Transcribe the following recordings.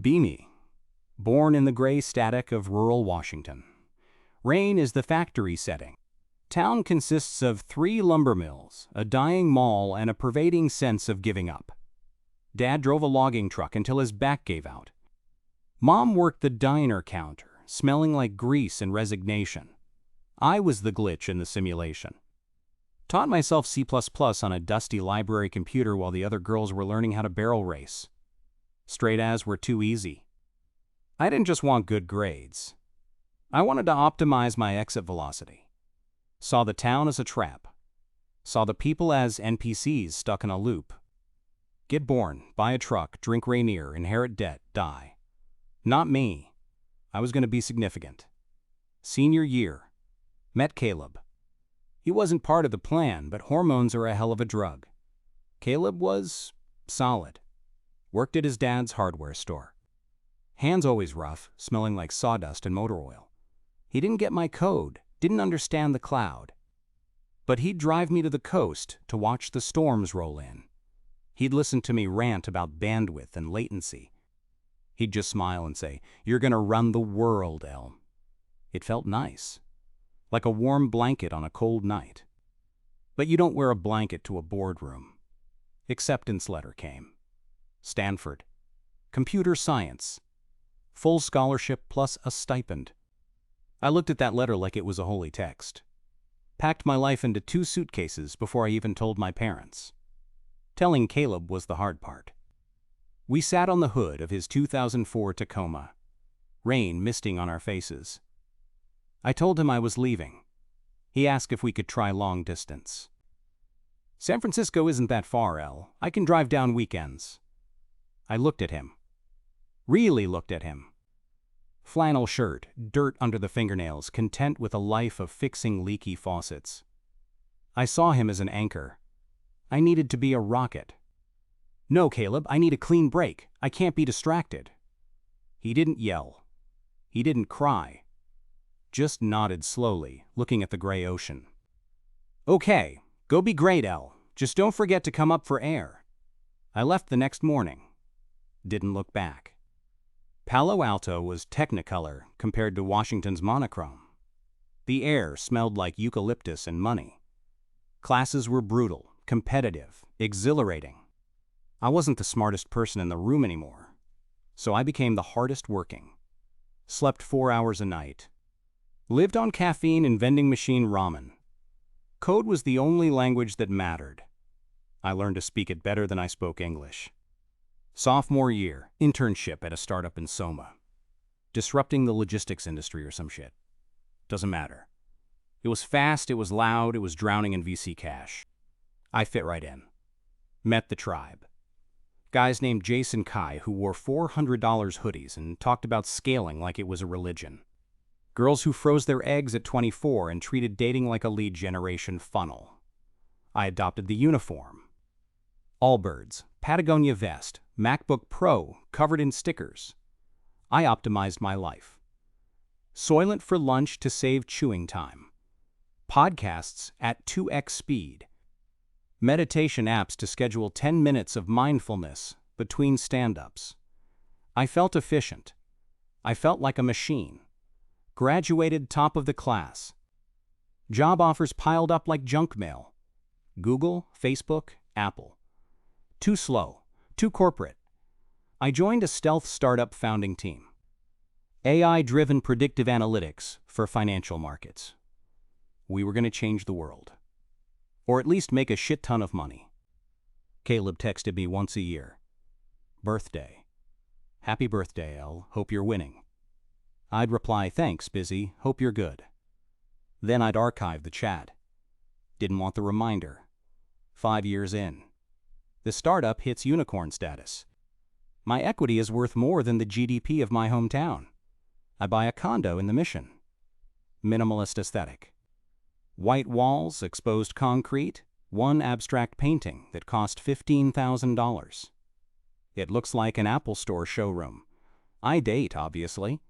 Beamy, born in the gray static of rural Washington. Rain is the factory setting. Town consists of 3 lumber mills, a dying mall, and a pervading sense of giving up. Dad drove a logging truck until his back gave out. Mom worked the diner counter, smelling like grease and resignation. I was the glitch in the simulation. Taught myself C++ on a dusty library computer while the other girls were learning how to barrel race. Straight A's were too easy. I didn't just want good grades. I wanted to optimize my exit velocity. Saw the town as a trap. Saw the people as NPCs stuck in a loop. Get born, buy a truck, drink Rainier, inherit debt, die. Not me. I was going to be significant. Senior year. Met Caleb. He wasn't part of the plan, but hormones are a hell of a drug. Caleb was solid. Worked at his dad's hardware store. Hands always rough, smelling like sawdust and motor oil. He didn't get my code, didn't understand the cloud. But he'd drive me to the coast to watch the storms roll in. He'd listen to me rant about bandwidth and latency. He'd just smile and say, "You're gonna run the world, El." It felt nice. Like a warm blanket on a cold night. But you don't wear a blanket to a boardroom. Acceptance letter came. Stanford. Computer science. Full scholarship plus a stipend. I looked at that letter like it was a holy text. Packed my life into 2 suitcases before I even told my parents. Telling Caleb was the hard part. We sat on the hood of his 2004 Tacoma. Rain misting on our faces. I told him I was leaving. He asked if we could try long distance. San Francisco isn't that far, El. I can drive down weekends. I looked at him. Really looked at him. Flannel shirt, dirt under the fingernails, content with a life of fixing leaky faucets. I saw him as an anchor. I needed to be a rocket. "No, Caleb, I need a clean break. I can't be distracted." He didn't yell. He didn't cry. Just nodded slowly, looking at the gray ocean. "Okay, go be great, El. Just don't forget to come up for air." I left the next morning. Didn't look back. Palo Alto was technicolor compared to Washington's monochrome. The air smelled like eucalyptus and money. Classes were brutal, competitive, exhilarating. I wasn't the smartest person in the room anymore, so I became the hardest working. Slept 4 hours a night. Lived on caffeine and vending machine ramen. Code was the only language that mattered. I learned to speak it better than I spoke English. Sophomore year, internship at a startup in Soma. Disrupting the logistics industry or some shit. Doesn't matter. It was fast, it was loud, it was drowning in VC cash. I fit right in. Met the tribe. Guys named Jason Kai who wore $400 hoodies and talked about scaling like it was a religion. Girls who froze their eggs at 24 and treated dating like a lead generation funnel. I adopted the uniform. Allbirds, Patagonia vest, MacBook Pro covered in stickers. I optimized my life. Soylent for lunch to save chewing time. Podcasts at 2x speed. Meditation apps to schedule 10 minutes of mindfulness between stand-ups. I felt efficient. I felt like a machine. Graduated top of the class. Job offers piled up like junk mail. Google, Facebook, Apple. Too slow, too corporate. I joined a stealth startup founding team. AI-driven predictive analytics for financial markets. We were going to change the world. Or at least make a shit ton of money. Caleb texted me once a year. Birthday. "Happy birthday, El. Hope you're winning." I'd reply, "Thanks, busy. Hope you're good." Then I'd archive the chat. Didn't want the reminder. 5 years in. The startup hits unicorn status. My equity is worth more than the GDP of my hometown. I buy a condo in the Mission. Minimalist aesthetic. White walls, exposed concrete, one abstract painting that cost $15,000. It looks like an Apple Store showroom. I date, obviously.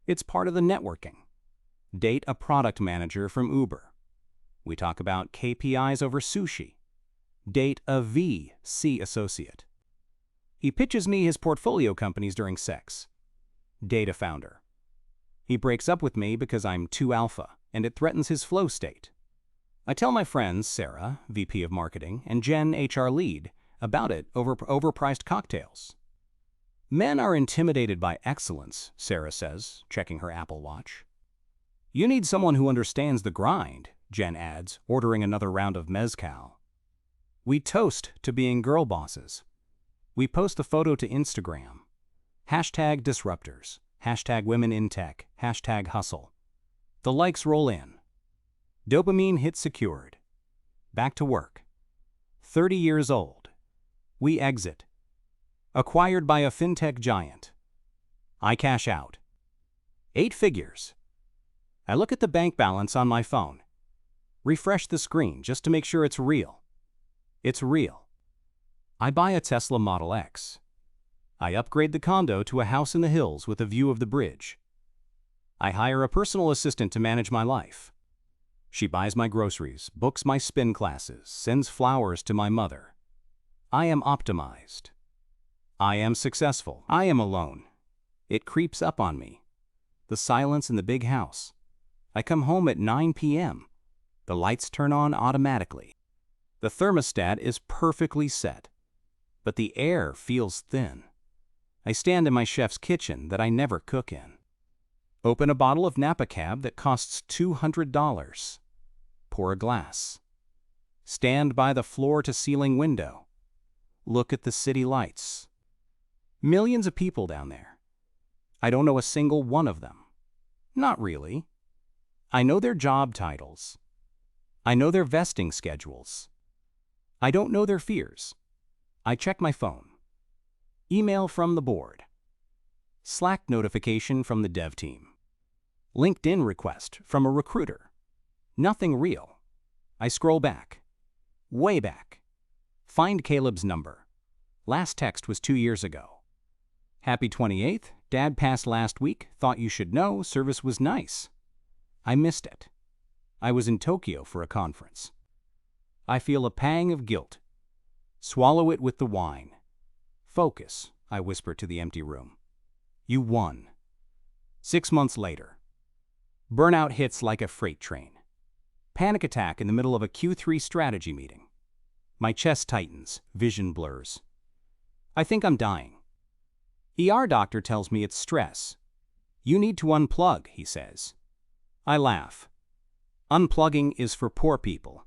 It's part of the networking. Date a product manager from Uber. We talk about KPIs over sushi. Date a VC associate. He pitches me his portfolio companies during sex. Data founder. He breaks up with me because I'm too alpha, and it threatens his flow state. I tell my friends, Sarah, VP of Marketing, and Jen, HR lead, about it over overpriced cocktails. Men are intimidated by excellence, Sarah says, checking her Apple Watch. You need someone who understands the grind, Jen adds, ordering another round of mezcal. We toast to being girl bosses. We post the photo to Instagram. Hashtag disruptors. Hashtag women in tech. Hashtag hustle. The likes roll in. Dopamine hit secured. Back to work. 30 years old. We exit. Acquired by a fintech giant. I cash out. 8 figures. I look at the bank balance on my phone. Refresh the screen just to make sure it's real. It's real. I buy a Tesla Model X. I upgrade the condo to a house in the hills with a view of the bridge. I hire a personal assistant to manage my life. She buys my groceries, books my spin classes, sends flowers to my mother. I am optimized. I am successful. I am alone. It creeps up on me. The silence in the big house. I come home at 9 p.m. The lights turn on automatically. The thermostat is perfectly set, but the air feels thin. I stand in my chef's kitchen that I never cook in. Open a bottle of Napa Cab that costs $200. Pour a glass. Stand by the floor-to-ceiling window. Look at the city lights. Millions of people down there. I don't know a single one of them. Not really. I know their job titles. I know their vesting schedules. I don't know their fears. I check my phone. Email from the board. Slack notification from the dev team. LinkedIn request from a recruiter. Nothing real. I scroll back. Way back. Find Caleb's number. Last text was 2 years ago. Happy 28th. Dad passed last week. Thought you should know. Service was nice. I missed it. I was in Tokyo for a conference. I feel a pang of guilt. Swallow it with the wine. Focus, I whisper to the empty room. You won. 6 months later. Burnout hits like a freight train. Panic attack in the middle of a Q3 strategy meeting. My chest tightens, vision blurs. I think I'm dying. ER doctor tells me it's stress. You need to unplug, he says. I laugh. Unplugging is for poor people.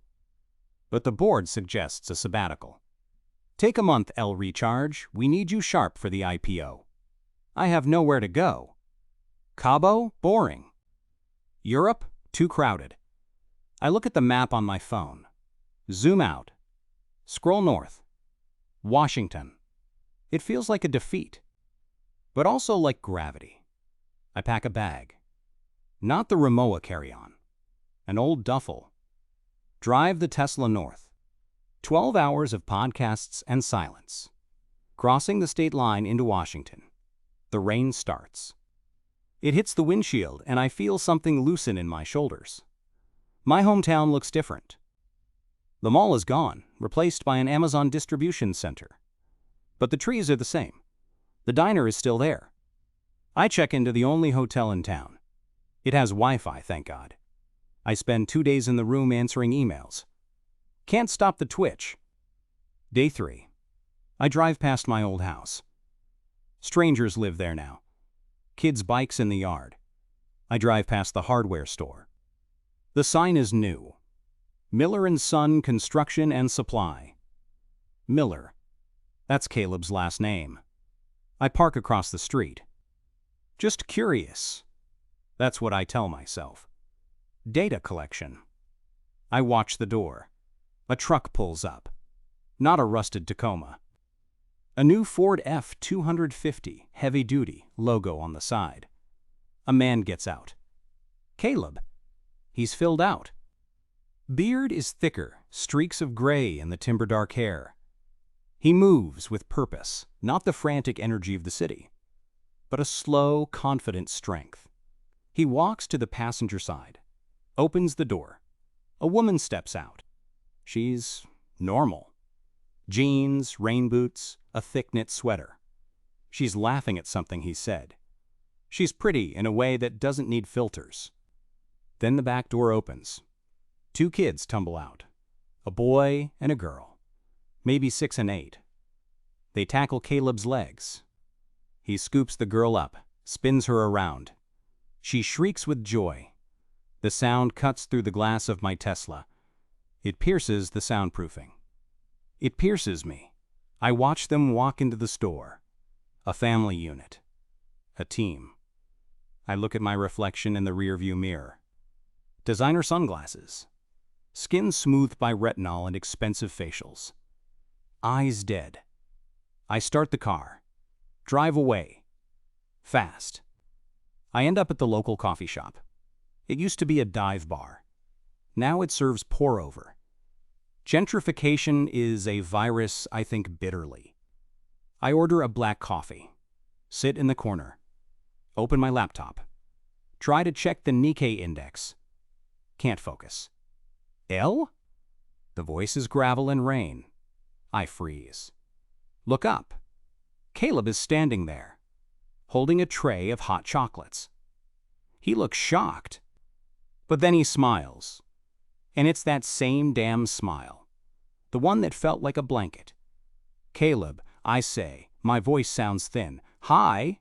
But the board suggests a sabbatical. Take a month, L. Recharge. We need you sharp for the IPO. I have nowhere to go. Cabo? Boring. Europe? Too crowded. I look at the map on my phone. Zoom out. Scroll north. Washington. It feels like a defeat, but also like gravity. I pack a bag. Not the Rimowa carry-on. An old duffel. Drive the Tesla north. 12 hours of podcasts and silence. Crossing the state line into Washington. The rain starts. It hits the windshield and I feel something loosen in my shoulders. My hometown looks different. The mall is gone, replaced by an Amazon distribution center. But the trees are the same. The diner is still there. I check into the only hotel in town. It has Wi-Fi, thank God. I spend 2 days in the room answering emails. Can't stop the twitch. Day 3. I drive past my old house. Strangers live there now. Kids' bikes in the yard. I drive past the hardware store. The sign is new. Miller & Son Construction and Supply. Miller. That's Caleb's last name. I park across the street. Just curious. That's what I tell myself. Data collection. I watch the door. A truck pulls up. Not a rusted Tacoma. A new Ford F-250 heavy-duty logo on the side. A man gets out. Caleb. He's filled out. Beard is thicker, streaks of gray in the timber-dark hair. He moves with purpose, not the frantic energy of the city, but a slow, confident strength. He walks to the passenger side, opens the door. A woman steps out. She's normal. Jeans, rain boots, a thick knit sweater. She's laughing at something he said. She's pretty in a way that doesn't need filters. Then the back door opens. 2 kids tumble out. A boy and a girl. Maybe 6 and 8. They tackle Caleb's legs. He scoops the girl up, spins her around. She shrieks with joy. The sound cuts through the glass of my Tesla. It pierces the soundproofing. It pierces me. I watch them walk into the store. A family unit. A team. I look at my reflection in the rearview mirror. Designer sunglasses. Skin smoothed by retinol and expensive facials. Eyes dead. I start the car. Drive away. Fast. I end up at the local coffee shop. It used to be a dive bar. Now it serves pour-over. Gentrification is a virus I think bitterly. I order a black coffee. Sit in the corner. Open my laptop. Try to check the Nikkei index. Can't focus. L? The voice is gravel and rain. I freeze. Look up. Caleb is standing there, holding a tray of hot chocolates. He looks shocked. But then he smiles. And it's that same damn smile. The one that felt like a blanket. Caleb, I say, my voice sounds thin. Hi.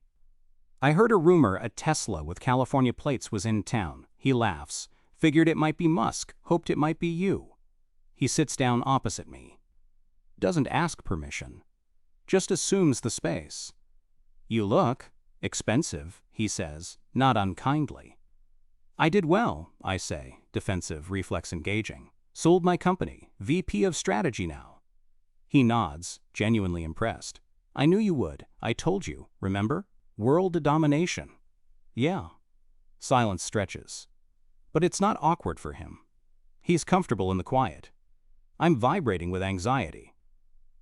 I heard a rumor a Tesla with California plates was in town. He laughs. Figured it might be Musk. Hoped it might be you. He sits down opposite me. Doesn't ask permission. Just assumes the space. You look expensive, he says, not unkindly. I did well, I say, defensive reflex engaging. Sold my company, VP of strategy now. He nods, genuinely impressed. I knew you would. I told you, remember? World domination. Yeah. Silence stretches. But it's not awkward for him. He's comfortable in the quiet. I'm vibrating with anxiety.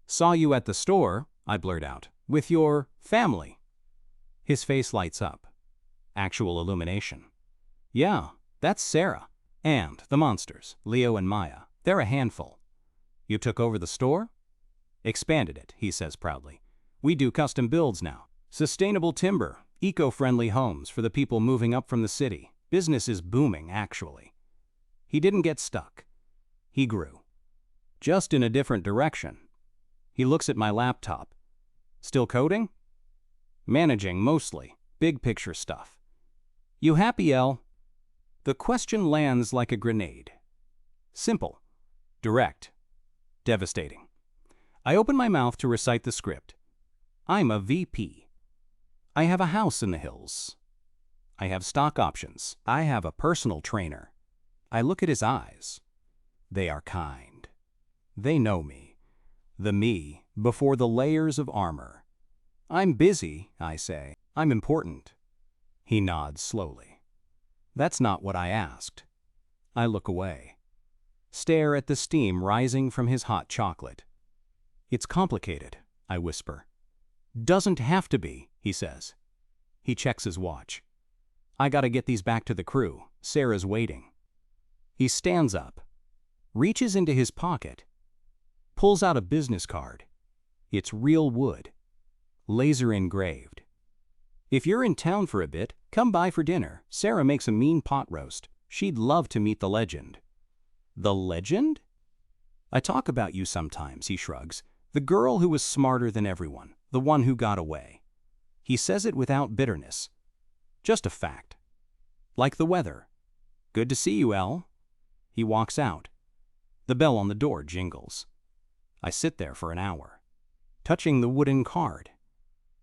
Saw you at the store, I blurt out, with your family. His face lights up. Actual illumination. Yeah, that's Sarah. And the monsters, Leo and Maya. They're a handful. You took over the store? Expanded it, he says proudly. We do custom builds now. Sustainable timber, eco-friendly homes for the people moving up from the city. Business is booming, actually. He didn't get stuck. He grew. Just in a different direction. He looks at my laptop. Still coding? Managing, mostly. Big picture stuff. You happy, Elle? The question lands like a grenade. Simple. Direct. Devastating. I open my mouth to recite the script. I'm a VP. I have a house in the hills. I have stock options. I have a personal trainer. I look at his eyes. They are kind. They know me. The me before the layers of armor. I'm busy, I say. I'm important. He nods slowly. That's not what I asked. I look away. Stare at the steam rising from his hot chocolate. It's complicated, I whisper. Doesn't have to be, he says. He checks his watch. I gotta get these back to the crew. Sarah's waiting. He stands up, reaches into his pocket, pulls out a business card. It's real wood, laser engraved. If you're in town for a bit, come by for dinner. Sarah makes a mean pot roast. She'd love to meet the legend. The legend? I talk about you sometimes, he shrugs. The girl who was smarter than everyone, the one who got away. He says it without bitterness. Just a fact. Like the weather. Good to see you, Elle. He walks out. The bell on the door jingles. I sit there for an hour, touching the wooden card.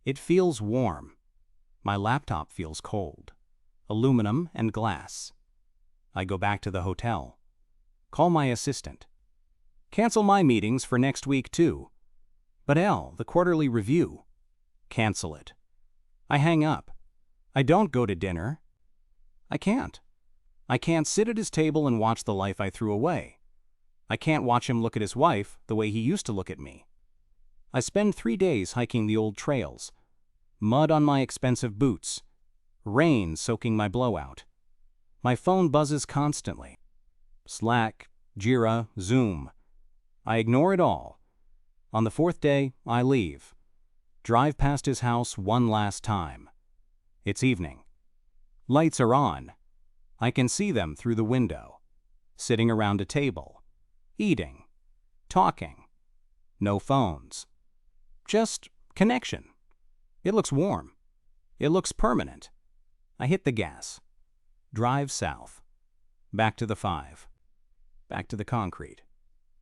It feels warm. My laptop feels cold. Aluminum and glass. I go back to the hotel. Call my assistant. Cancel my meetings for next week, too. But Elle, the quarterly review. Cancel it. I hang up. I don't go to dinner. I can't. I can't sit at his table and watch the life I threw away. I can't watch him look at his wife the way he used to look at me. I spend 3 days hiking the old trails. Mud on my expensive boots. Rain soaking my blowout. My phone buzzes constantly. Slack, Jira, Zoom. I ignore it all. On the 4th day, I leave. Drive past his house one last time. It's evening. Lights are on. I can see them through the window, sitting around a table, eating, talking. No phones. Just connection. It looks warm. It looks permanent. I hit the gas. Drive south. Back to the 5. Back to the concrete.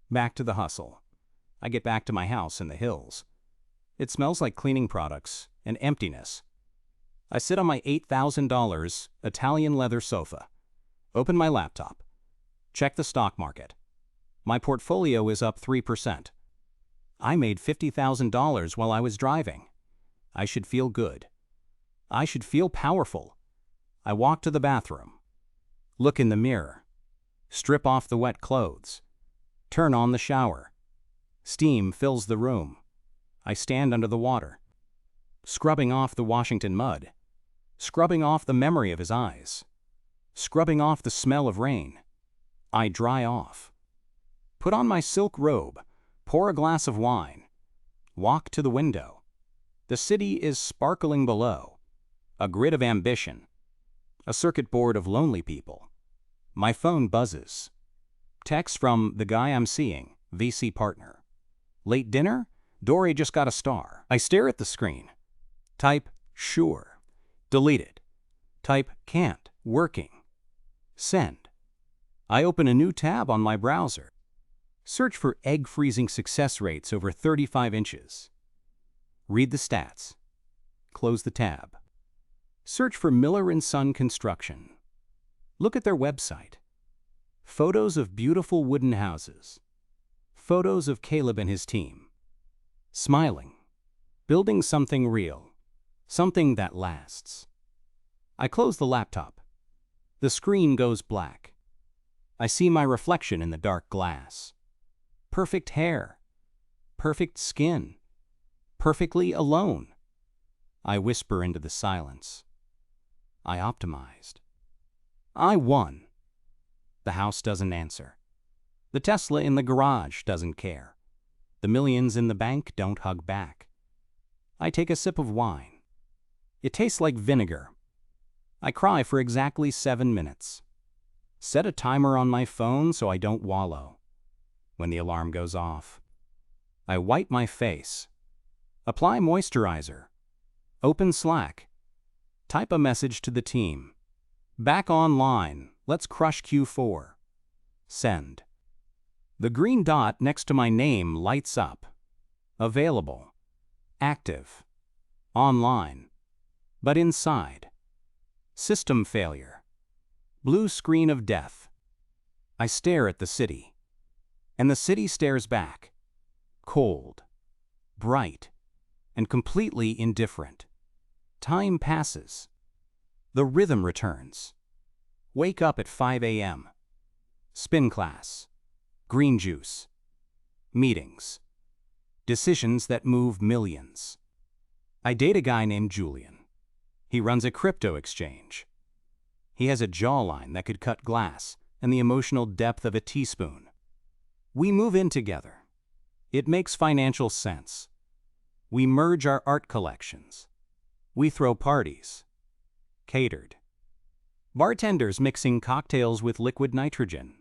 Back to the hustle. I get back to my house in the hills. It smells like cleaning products and emptiness. I sit on my $8,000 Italian leather sofa. Open my laptop. Check the stock market. My portfolio is up 3%. I made $50,000 while I was driving. I should feel good. I should feel powerful. I walk to the bathroom. Look in the mirror. Strip off the wet clothes. Turn on the shower. Steam fills the room. I stand under the water, scrubbing off the Washington mud, scrubbing off the memory of his eyes, scrubbing off the smell of rain. I dry off. Put on my silk robe, pour a glass of wine, walk to the window. The city is sparkling below, a grid of ambition, a circuit board of lonely people. My phone buzzes. Text from the guy I'm seeing, VC partner. Late dinner? Dory just got a star. I stare at the screen. Type, sure. Deleted. Type, can't. Working. Send. I open a new tab on my browser. Search for egg freezing success rates over 35 inches. Read the stats. Close the tab. Search for Miller & Son Construction. Look at their website. Photos of beautiful wooden houses. Photos of Caleb and his team. Smiling. Building something real. Something that lasts. I close the laptop. The screen goes black. I see my reflection in the dark glass. Perfect hair. Perfect skin. Perfectly alone. I whisper into the silence. I optimized. I won. The house doesn't answer. The Tesla in the garage doesn't care. The millions in the bank don't hug back. I take a sip of wine. It tastes like vinegar. I cry for exactly 7 minutes. Set a timer on my phone so I don't wallow. When the alarm goes off, I wipe my face. Apply moisturizer. Open Slack. Type a message to the team. Back online. Let's crush Q4. Send. The green dot next to my name lights up. Available. Active. Online. But inside. System failure. Blue screen of death. I stare at the city. And the city stares back. Cold. Bright. And completely indifferent. Time passes. The rhythm returns. Wake up at 5 a.m. Spin class. Green juice. Meetings. Decisions that move millions. I date a guy named Julian. He runs a crypto exchange. He has a jawline that could cut glass and the emotional depth of a teaspoon. We move in together. It makes financial sense. We merge our art collections. We throw parties. Catered. Bartenders mixing cocktails with liquid nitrogen.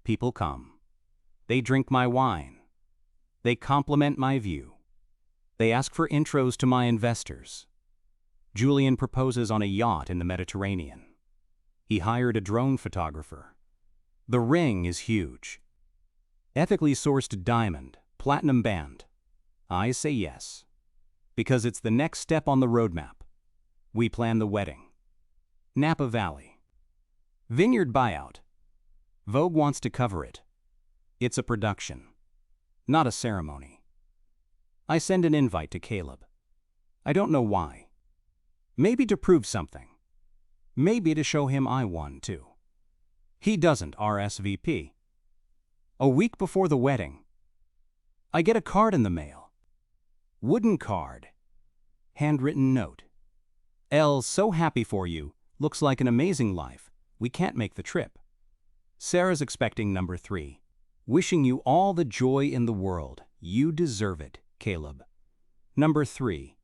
People come. They drink my wine. They compliment my view. They ask for intros to my investors. Julian proposes on a yacht in the Mediterranean. He hired a drone photographer. The ring is huge. Ethically sourced diamond, platinum band. I say yes, because it's the next step on the roadmap. We plan the wedding. Napa Valley. Vineyard buyout. Vogue wants to cover it. It's a production, not a ceremony. I send an invite to Caleb. I don't know why. Maybe to prove something. Maybe to show him I won too. He doesn't RSVP. A week before the wedding, I get a card in the mail. Wooden card. Handwritten note. Elle, so happy for you. Looks like an amazing life. We can't make the trip. Sarah's expecting number 3. Wishing you all the joy in the world. You deserve it, Caleb. Number 3.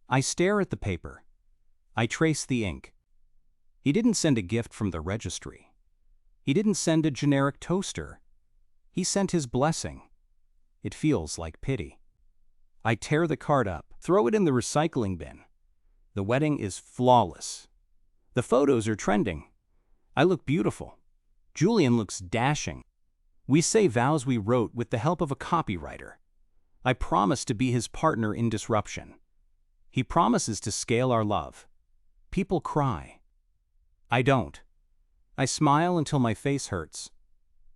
I stare at the paper. I trace the ink. He didn't send a gift from the registry. He didn't send a generic toaster. He sent his blessing. It feels like pity. I tear the card up, throw it in the recycling bin. The wedding is flawless. The photos are trending. I look beautiful. Julian looks dashing. We say vows we wrote with the help of a copywriter. I promise to be his partner in disruption. He promises to scale our love. People cry. I don't. I smile until my face hurts.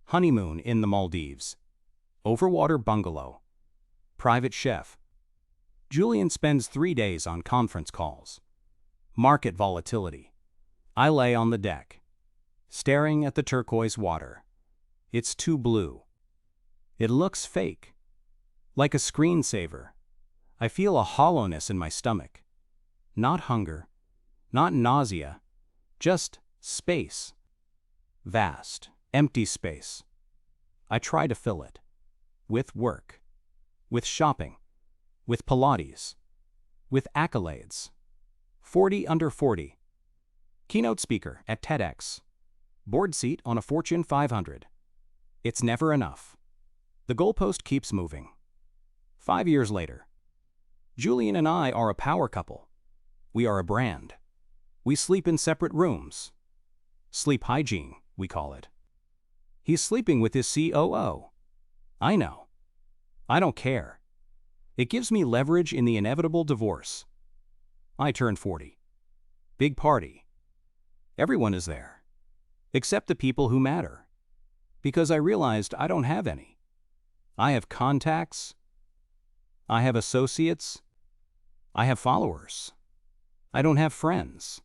Honeymoon in the Maldives. Overwater bungalow. Private chef. Julian spends 3 days on conference calls. Market volatility. I lay on the deck, staring at the turquoise water. It's too blue. It looks fake. Like a screensaver. I feel a hollowness in my stomach. Not hunger, not nausea, just space. Vast, empty space. I try to fill it. With work. With shopping. With Pilates. With accolades. 40 under 40. Keynote speaker at TEDx. Board seat on a Fortune 500. It's never enough. The goalpost keeps moving. 5 years later. Julian and I are a power couple. We are a brand. We sleep in separate rooms. Sleep hygiene, we call it. He's sleeping with his COO. I know. I don't care. It gives me leverage in the inevitable divorce. I turned 40. Big party. Everyone is there. Except the people who matter. Because I realized I don't have any. I have contacts. I have associates. I have followers. I don't have friends.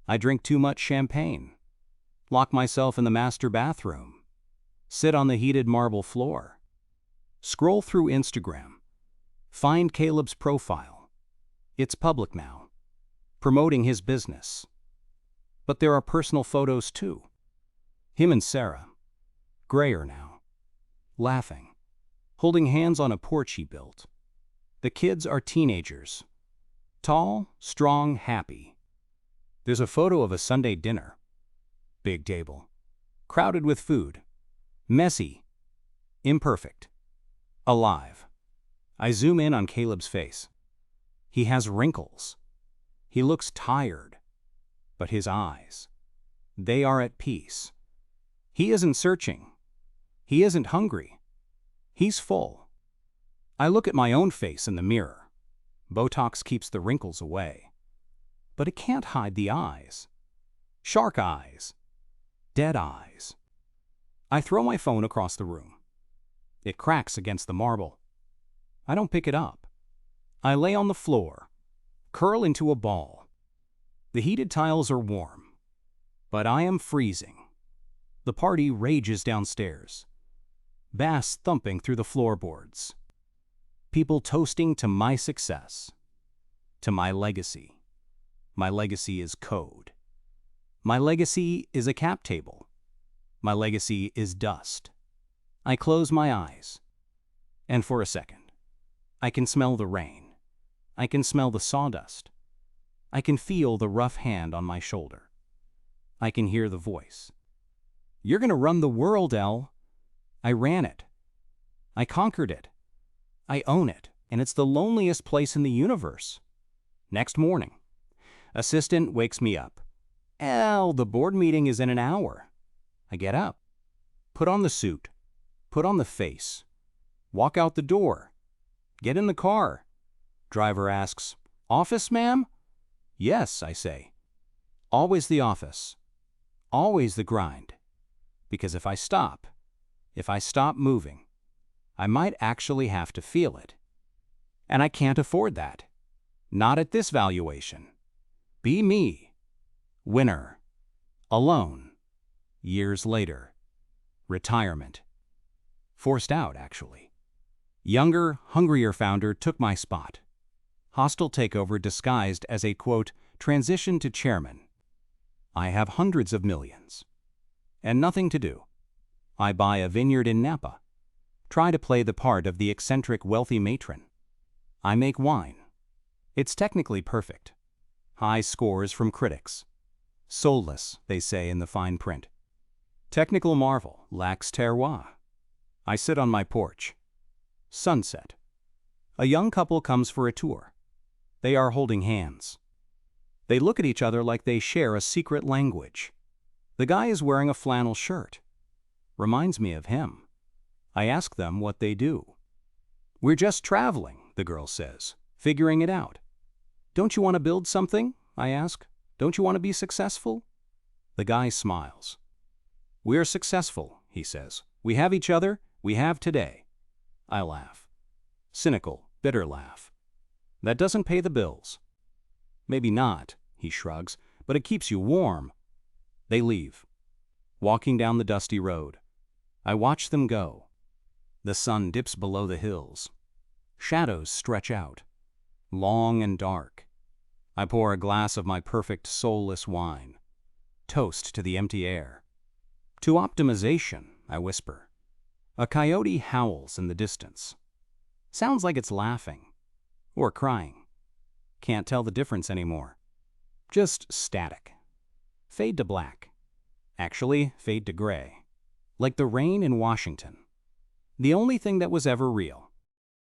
I drink too much champagne. Lock myself in the master bathroom. Sit on the heated marble floor. Scroll through Instagram. Find Caleb's profile. It's public now. Promoting his business. But there are personal photos too. Him and Sarah. Grayer now. Laughing. Holding hands on a porch he built. The kids are teenagers. Tall, strong, happy. There's a photo of a Sunday dinner. Big table. Crowded with food. Messy. Imperfect. Alive. I zoom in on Caleb's face. He has wrinkles. He looks tired. But his eyes, they are at peace. He isn't searching. He isn't hungry. He's full. I look at my own face in the mirror. Botox keeps the wrinkles away. But it can't hide the eyes. Shark eyes. Dead eyes. I throw my phone across the room. It cracks against the marble. I don't pick it up. I lay on the floor, curl into a ball. The heated tiles are warm, but I am freezing. The party rages downstairs. Bass thumping through the floorboards. People toasting to my success, to my legacy. My legacy is code. My legacy is a cap table. My legacy is dust. I close my eyes, and for a second, I can smell the rain. I can smell the sawdust. I can feel the rough hand on my shoulder. I can hear the voice. You're gonna run the world, Elle. I ran it. I conquered it. I own it, and it's the loneliest place in the universe. Next morning, assistant wakes me up. Elle, the board meeting is in an hour. I get up, put on the suit, put on the face, walk out the door, get in the car. Driver asks, "Office, ma'am?" "Yes," I say. Always the office. Always the grind. Because if I stop moving, I might actually have to feel it. And I can't afford that. Not at this valuation. Be me. Winner. Alone. Years later. Retirement. Forced out, actually. Younger, hungrier founder took my spot. Hostile takeover disguised as a, quote, transition to chairman. I have hundreds of millions. And nothing to do. I buy a vineyard in Napa. Try to play the part of the eccentric wealthy matron. I make wine. It's technically perfect. High scores from critics. Soulless, they say in the fine print. Technical marvel, lacks terroir. I sit on my porch. Sunset. A young couple comes for a tour. They are holding hands. They look at each other like they share a secret language. The guy is wearing a flannel shirt. Reminds me of him. I ask them what they do. We're just traveling, the girl says, figuring it out. Don't you want to build something? I ask. Don't you want to be successful? The guy smiles. We're successful, he says. We have each other, we have today. I laugh. Cynical, bitter laugh. That doesn't pay the bills. Maybe not, he shrugs, but it keeps you warm. They leave. Walking down the dusty road. I watch them go. The sun dips below the hills. Shadows stretch out, long and dark. I pour a glass of my perfect soulless wine. Toast to the empty air. To optimization, I whisper. A coyote howls in the distance. Sounds like it's laughing. Or crying. Can't tell the difference anymore. Just static. Fade to black. Actually, fade to gray. Like the rain in Washington. The only thing that was ever real.